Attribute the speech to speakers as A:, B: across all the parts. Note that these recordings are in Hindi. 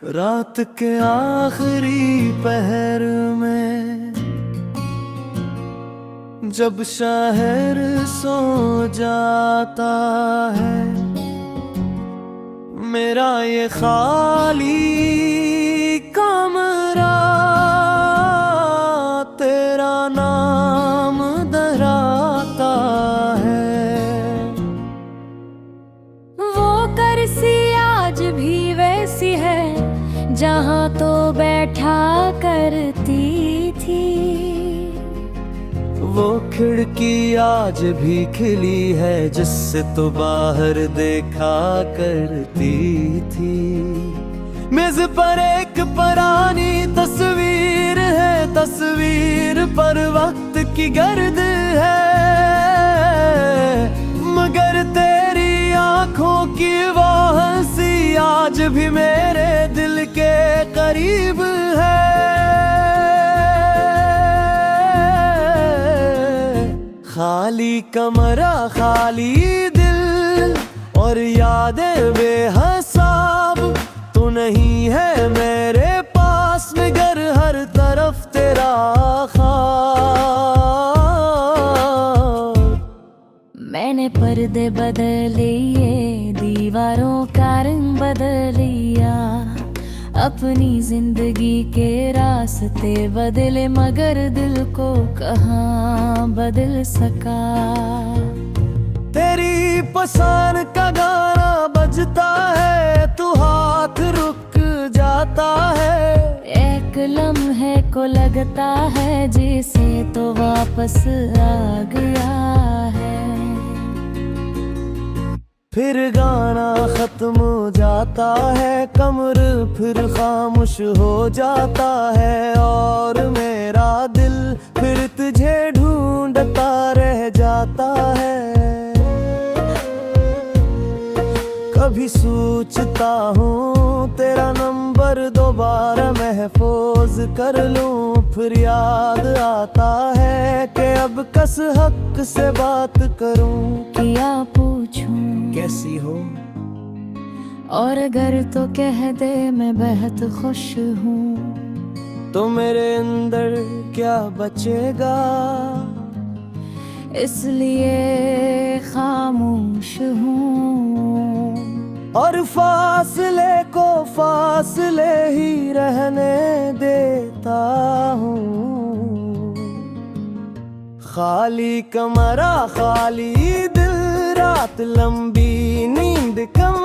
A: रात के आखिरी पहर में जब शहर सो जाता है, मेरा ये खाली कमरा तेरा नाम दोहराता है।
B: वो करसी आज भी वैसी है जहाँ तो बैठा करती थी।
A: वो खिड़की आज भी खिली है जिससे तो बाहर देखा करती थी। मेज पर एक पुरानी तस्वीर है, तस्वीर पर वक्त की गर्द है, मगर तेरी आंखों की वो हंसी आज भी मेरे दिल के करीब है। खाली कमरा, खाली दिल और यादें बेहिसाब, तू नहीं है मेरे पास मगर हर तरफ तेरा ख्वाब।
B: मैंने पर्दे बदलिए, दीवारों का रंग बदलिया, अपनी जिंदगी के रास्ते बदले मगर दिल को कहाँ बदल सका।
A: तेरी पसंद का गाना बजता है, तू हाथ रुक जाता है,
B: एक लम्हे को लगता है जिसे तो वापस आ गया है।
A: फिर गाना खत्म हो जाता है, कमर फिर खामोश हो जाता है और मेरा दिल फिर तुझे ढूंढता रह जाता है। कभी सोचता हूँ तेरा नंबर दोबारा महफूज कर लूं, फिर याद आता है कि अब कस हक से बात करूं।
B: क्या पूछूं
A: कैसी हो,
B: और अगर तो कह दे मैं बहुत खुश हूँ,
A: तो मेरे अंदर क्या बचेगा,
B: इसलिए खामोश हूँ।
A: और फासले को फासले ही रहने देता हूँ। खाली कमरा, खाली दिल, रात लंबी नींद कम,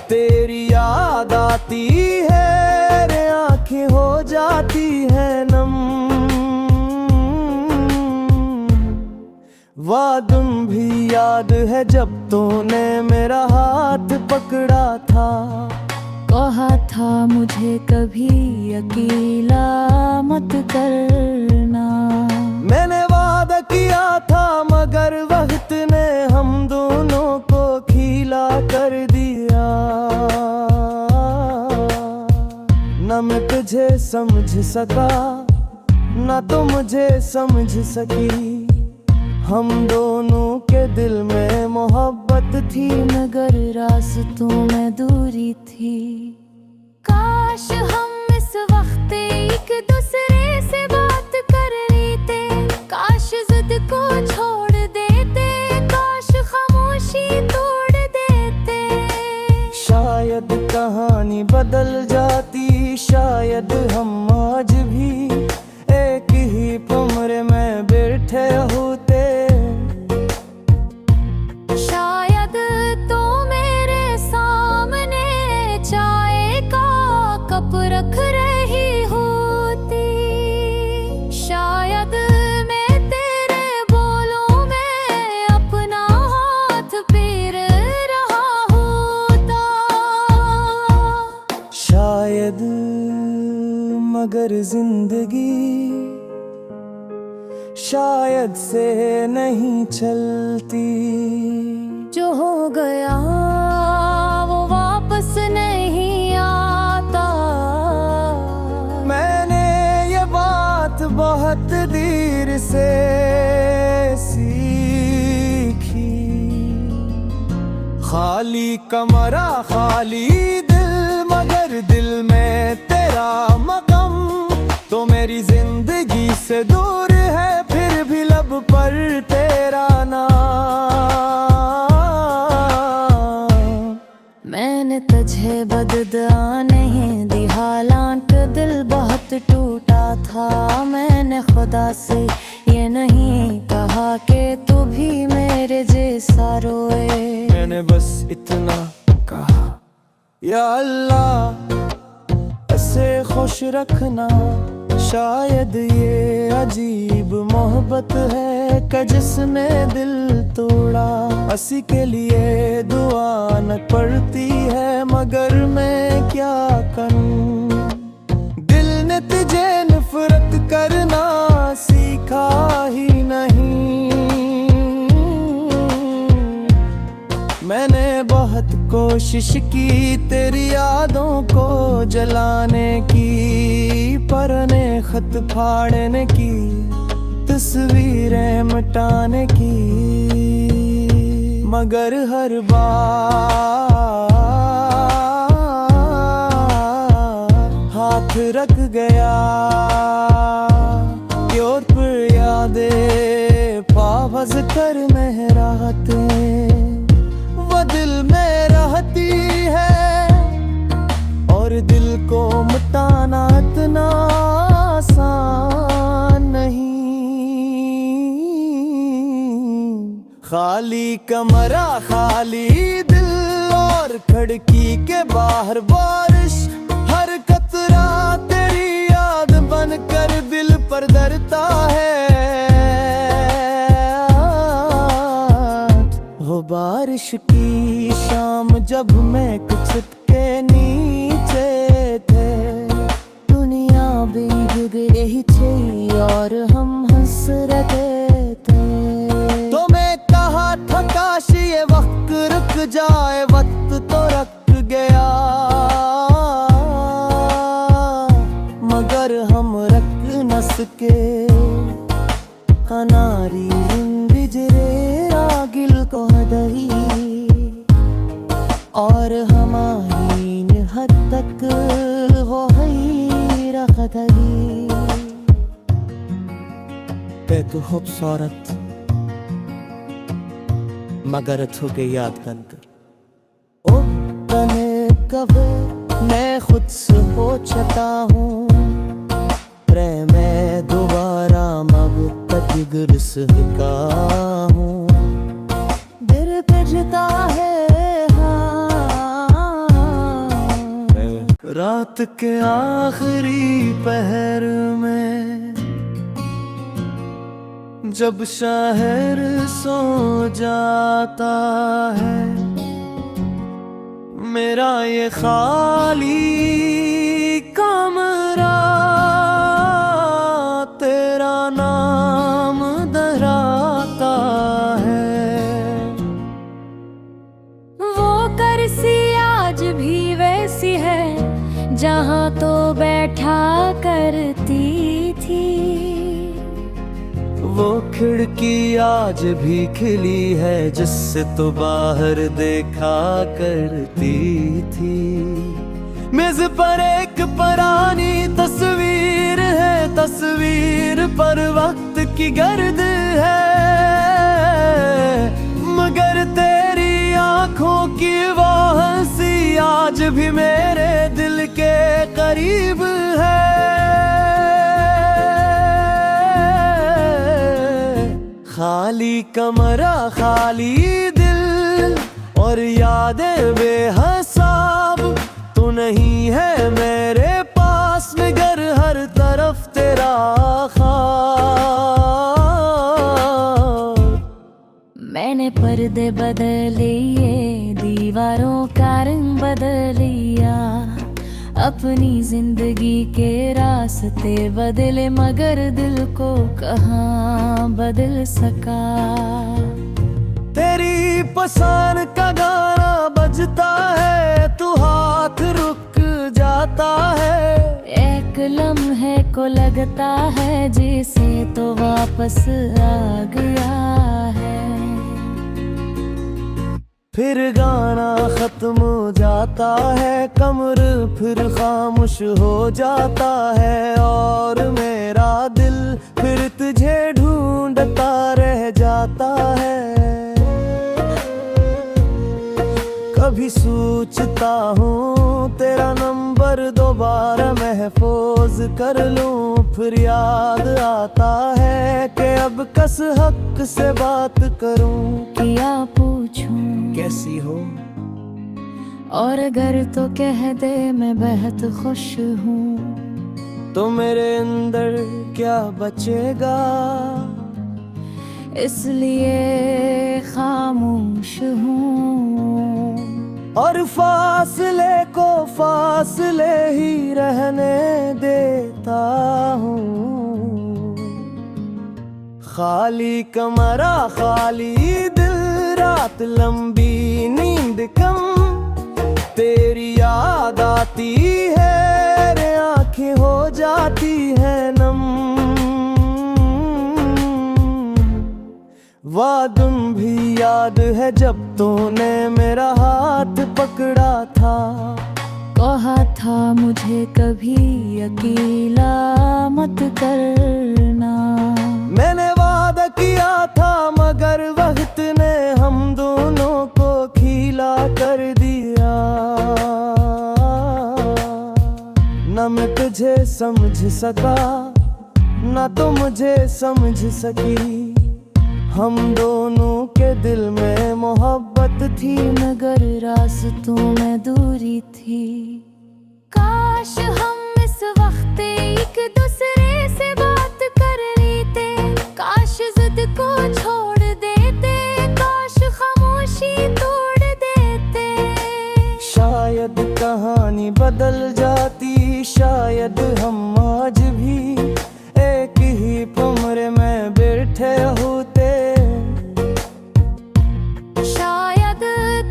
A: तेरी याद आती है रे आँखें हो जाती है नम। वादुम भी याद है जब तूने मेरा हाथ पकड़ा था,
B: कहा था मुझे कभी अकेला मत करना।
A: मैंने वादा किया था मगर वक्त ने हम दोनों को खीला कर दिया। न मैं तुझे समझ सका, न तो मुझे समझ सकी, हम दोनों के दिल में मोहब्बत थी
B: मगर रास्तों में दूरी थी। काश हम इस वक्त एक दूसरे से बात कर लेते, काश जिद को छोड़ देते, काश खामोशी तोड़ देते।
A: शायद कहानी बदल जाती, शायद हम आज भी एक ही कमरे में बैठे होते।
B: शायद तो मेरे सामने चाय का कप रख रही होती, शायद मैं तेरे बोलों में अपना हाथ फेर रहा होता।
A: शायद मगर जिंदगी शायद से नहीं चलती।
B: जो हो गया वो वापस नहीं आता।
A: मैंने ये बात बहुत देर से सीखी। खाली कमरा, खाली दिल, मगर दिल
B: नहीं दी, हालांकि दिल बहुत टूटा था। मैंने खुदा से ये नहीं कहा कि तू भी मेरे जैसा रोए।
A: मैंने बस इतना कहा, या अल्लाह ऐसे खुश रखना। शायद ये अजीब मोहब्बत है कि जिसने दिल तोड़ा। हंसी के लिए दुआ न पड़ती है, मगर मैं क्या करूं। दिल ने तुझे नफरत करना सीखा ही नहीं। मैंने बहुत कोशिश की तेरी यादों को जलाने की, पर ने खत फाड़ने की, तस्वीरें मिटाने की। मगर हर बार हाथ रख गया, और फिर यादें पावज कर महराते। वो दिल में रहती है और दिल को मिटाना इतना आसान नहीं। खाली कमरा खाली दिल और खिड़की के बाहर बारिश, हर कतरा तेरी याद बनकर दिल पर दरता है। वो बारिश की शाम जब मैं कुछ के नीचे थे, दुनिया भीग रही थी और हम हंस रहे थे। तो मैं कहा था काश ये वक्त रुक जाए, वक्त तो रुक गया। मगर हम रख न सके, कनारी बिजरे रागिल को दही, और हमारी हद तक वो ही रखत ही। तू खूबसूरत मगर तुझे याद कर ओ तने कभी मैं खुद से पूछता हूँ, प्रेम में दोबारा मग तक गुरस का हूँ। दिल पिजता है हाँ, रात के आखिरी पहर में जब शहर सो जाता है, मेरा ये खाली कमरा तेरा नाम दोहराता है।
B: वो करसी आज भी वैसी है जहाँ तो बैठा करती थी।
A: वो खिड़की आज भी खिली है जिससे तो बाहर देखा करती थी। मेज पर एक पुरानी तस्वीर है, तस्वीर पर वक्त की गर्द है, मगर तेरी आंखों की वो हंसी आज भी मेरे दिल के करीब है। खाली कमरा खाली दिल और यादें बेहिसाब, तू नहीं है मेरे पास मगर हर तरफ तेरा ख्वाब।
B: मैंने पर्दे बदलिए, दीवारों का रंग बदलिया, अपनी जिंदगी के रास्ते बदले, मगर दिल को कहाँ बदल सका।
A: तेरी पसंद का गाना बजता है, तू हाथ रुक जाता है।
B: एक लम्हे को लगता है जैसे तो वापस आ गया है।
A: फिर गाना खत्म हो जाता है, कमर फिर खामोश हो जाता है, और मेरा दिल फिर तुझे ढूंढता रह जाता है। कभी सोचता हूँ तेरा नंबर दोबारा महफूज कर लूं, फिर याद आता है कि अब कस हक से बात करूं।
B: क्या पूछूं
A: कैसी हो?
B: और अगर तो कह दे मैं बेहद खुश हूँ।
A: तो मेरे अंदर क्या बचेगा,
B: इसलिए खामोश हूँ।
A: और फासले को फासले ही रहने देता हूँ। खाली कमरा खाली दिल, रात लंबी नींद कम, तेरी याद आती है रे आंखें हो जाती है नम। वादुम भी याद है जब तूने मेरा हाथ पकड़ा था,
B: कहा था मुझे कभी अकेला मत करना।
A: मैंने वादा किया था मगर वक्त ने हम दोनों को खीला कर दिया। न मैं तुझे समझ सका न तो मुझे समझ सकी, हम दोनों के दिल में मोहब्बत थी
B: मगर रास्तों में दूरी थी। काश हम इस वक्त एक दूसरे से बात कर लेते, काश जिद को छोड़ देते, काश खामोशी तोड़ देते।
A: शायद कहानी बदल जाती, शायद हम आज भी एक ही कमरे में बैठे होते।
B: शायद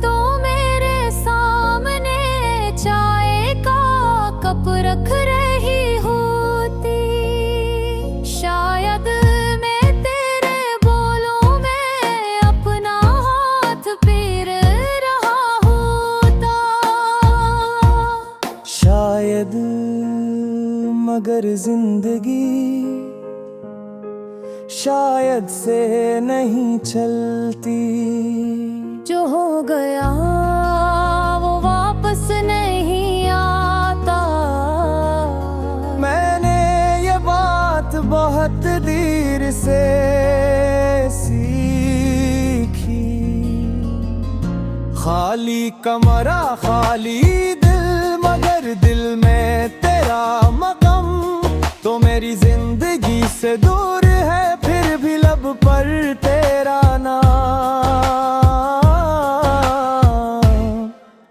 B: तो मेरे सामने चाय का कप रख रही होती, शायद मैं तेरे बोलों में अपना हाथ फेर रहा होता।
A: शायद मगर जिंदगी शायद से नहीं चलती।
B: जो हो गया वो वापस नहीं आता।
A: मैंने ये बात बहुत देर से सीखी। खाली कमरा खाली दिल, मगर दिल में तेरा मक़म। तो मेरी जिंदगी से दूर है फिर भी लब पर तेरा नाम।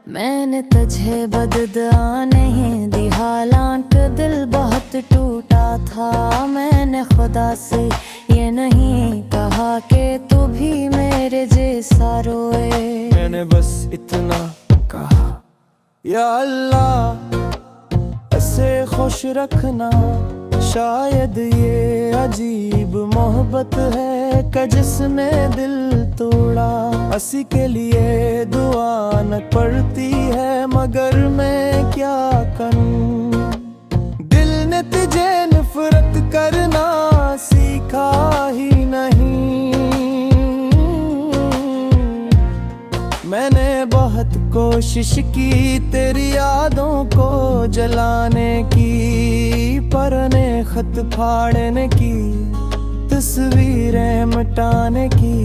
B: मैंने तुझे बददुआ नहीं दी, हालांकि दिल बहुत टूटा था। मैंने खुदा से ये नहीं कहा कि तू भी मेरे जैसा रोए।
A: मैंने बस इतना कहा, या अल्लाह ऐसे खुश रखना। शायद ये अजीब मोहब्बत है कि जिसने दिल तोड़ा। हंसी के लिए दुआ न पड़ती है मगर मैं क्या करूं। दिल ने तुझे नफरत करना सीखा ही नहीं। मैंने बहुत कोशिश की तेरी यादों को जलाने की, परने खत फाड़ने की, तस्वीरें मिटाने की,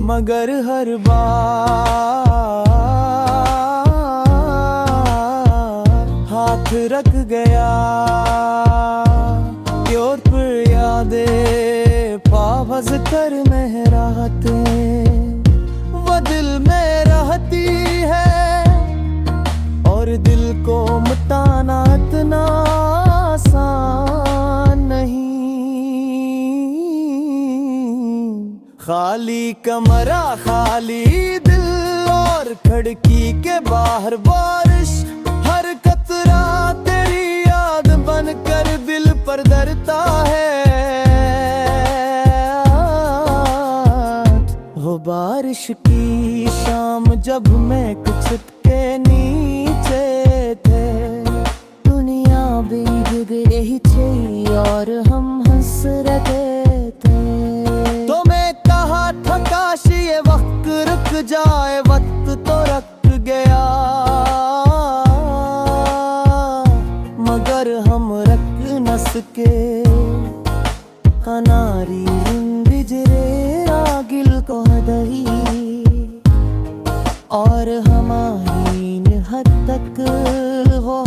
A: मगर हर बार हाथ रख गया। और फिर यादें पावज कर महराते, वो दिल में रहती है और दिल को मिटाना इतना आसान नहीं। खाली कमरा खाली दिल और खिड़की के बाहर बारिश, हर कतरा तेरी याद बनकर दिल पर धरता है। वो बारिश की शाम जब मैं कुछ के नीचे थे, दुनिया भीग रही थी और हम हंस रहे थे। तो मैं कहा था काश ये वक्त रुक जाए, वक्त तो रुक गया।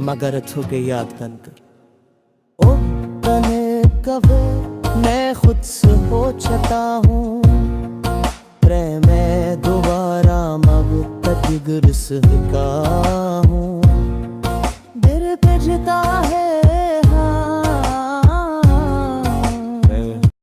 A: मगर तुझे याद कर ओ तने कवे मैं खुद से हो चता हूँ प्रेम दोबारा मग तक गिरस का